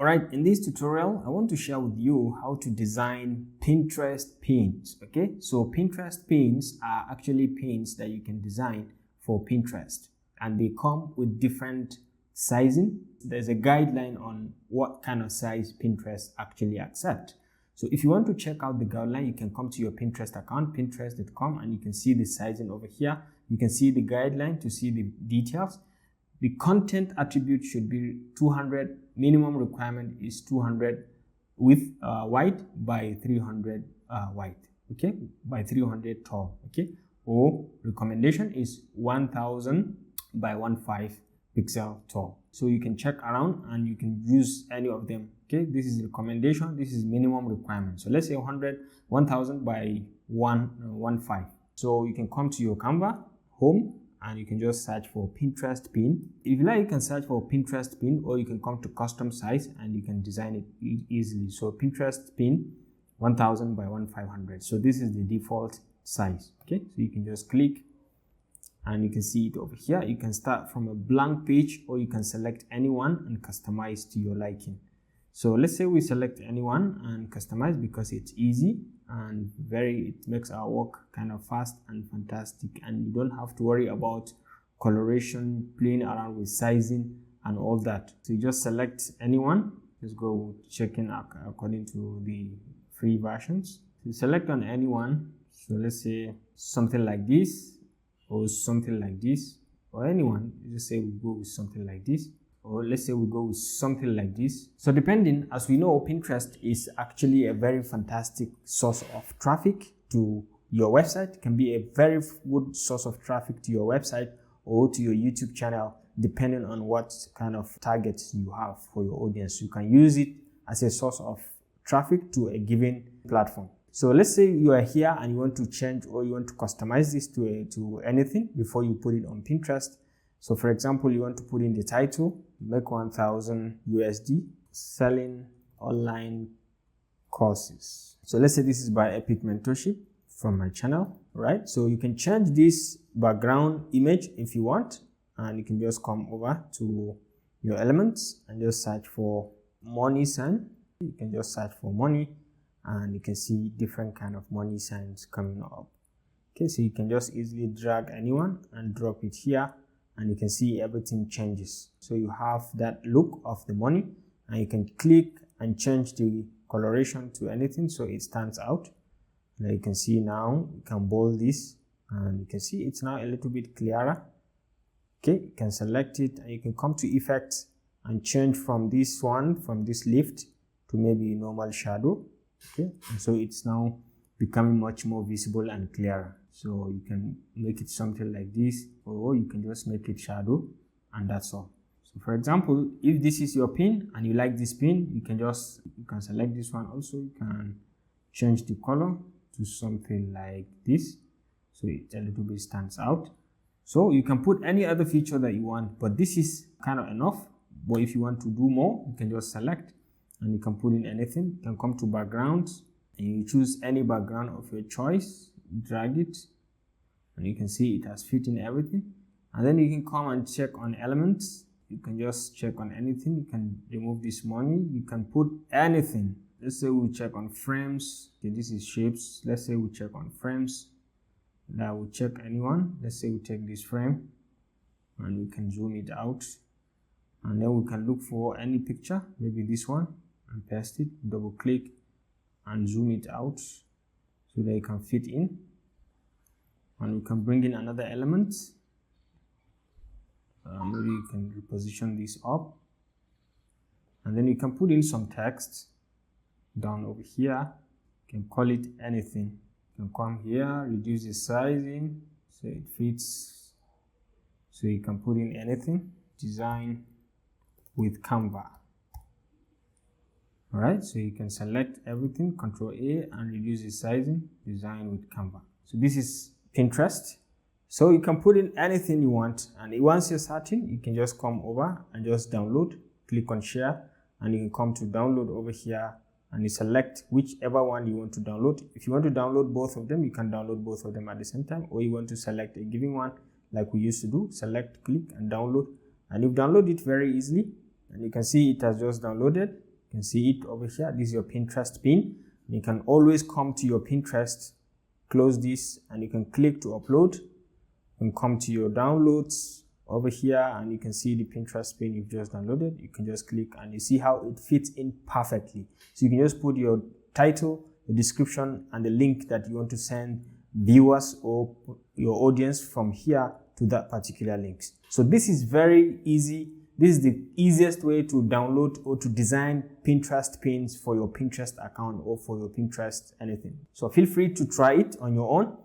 Alright, in this tutorial, I want to share with you how to design Pinterest pins. Okay, so Pinterest pins are actually pins that you can design for Pinterest, and they come with different sizing. There's a guideline on what kind of size Pinterest actually accept. So if you want to check out the guideline, you can come to your Pinterest account, pinterest.com, and you can see the sizing over here. You can see the guideline to see the details. The content attribute should be 200. Minimum requirement is 200 width wide by 300 wide. Okay, by 300 tall. Okay, or recommendation is 1000 by 15 pixel tall. So you can check around and you can use any of them. Okay, this is recommendation. This is minimum requirement. So let's say 1000 by 15. So you can come to your Canva home and you can just search for Pinterest pin. If you like, you can search for Pinterest pin, or you can come to custom size and you can design it easily. So Pinterest pin 1000 by 1500. So this is the default size. Okay, so you can just click and you can see it over here. You can start from a blank page, or you can select anyone and customize to your liking. So let's say we select anyone and customize because it's easy and it makes our work kind of fast and fantastic, and you don't have to worry about coloration, playing around with sizing and all that. So you just select anyone. Just go checking according to the free versions. So select on anyone. So let's say something like this, or something like this, or anyone. You just say we go with something like this. Or let's say we go with something like this. So depending, as we know, Pinterest is actually a very fantastic source of traffic to your website. It can be a very good source of traffic to your website or to your YouTube channel, depending on what kind of targets you have for your audience. You can use it as a source of traffic to a given platform. So let's say you are here and you want to change, or you want to customize this to anything before you put it on Pinterest. So for example, you want to put in the title, make 1000 USD, selling online courses. So let's say this is by Epic Mentorship from my channel, right? So you can change this background image if you want, and you can just come over to your elements and just search for money sign. You can just search for money and you can see different kind of money signs coming up. Okay, so you can just easily drag anyone and drop it here, and you can see everything changes. So you have that look of the money, and you can click and change the coloration to anything so it stands out. Now you can see, now you can bold this and you can see it's now a little bit clearer. Okay, you can select it and you can come to effects and change from this lift to maybe normal shadow. Okay, and so it's now becoming much more visible and clearer. So you can make it something like this, or you can just make it shadow, and that's all. So for example, if this is your pin and you like this pin, you can select this one also. You can change the color to something like this, so it a little bit stands out. So you can put any other feature that you want, but this is kind of enough. But if you want to do more, you can just select and you can put in anything. You can come to backgrounds and you choose any background of your choice, drag it, and you can see it has fit in everything. And then you can come and check on elements. You can just check on anything. You can remove this money. You can put anything. Let's say we check on frames. Okay, this is shapes. Let's say we check on frames. Now we check anyone. Let's say we take this frame and we can zoom it out, and then we can look for any picture, maybe this one, and paste it, double click and zoom it out so that it can fit in. And we can bring in another element. Maybe you can reposition this up, and then you can put in some text down over here. You can call it anything. You can come here, reduce the sizing so it fits. So you can put in anything. Design with Canva. All right, so you can select everything, Control A, and reduce the sizing. Design with Canva. So this is Pinterest. So you can put in anything you want, and once you're certain, you can just come over and just download. Click on share, and you can come to download over here, and you select whichever one you want to download. If you want to download both of them, you can download both of them at the same time, or you want to select a given one like we used to do. Select, click, and download, and you download it very easily, and you can see it has just downloaded. You can see it over here. This is your Pinterest pin. You can always come to your Pinterest, close this, and you can click to upload. You can come to your downloads over here, and you can see the Pinterest pin you've just downloaded. You can just click and you see how it fits in perfectly. So you can just put your title, the description, and the link that you want to send viewers or your audience from here to that particular link. So this is very easy. This is the easiest way to download or to design Pinterest pins for your Pinterest account or for your Pinterest anything. So feel free to try it on your own.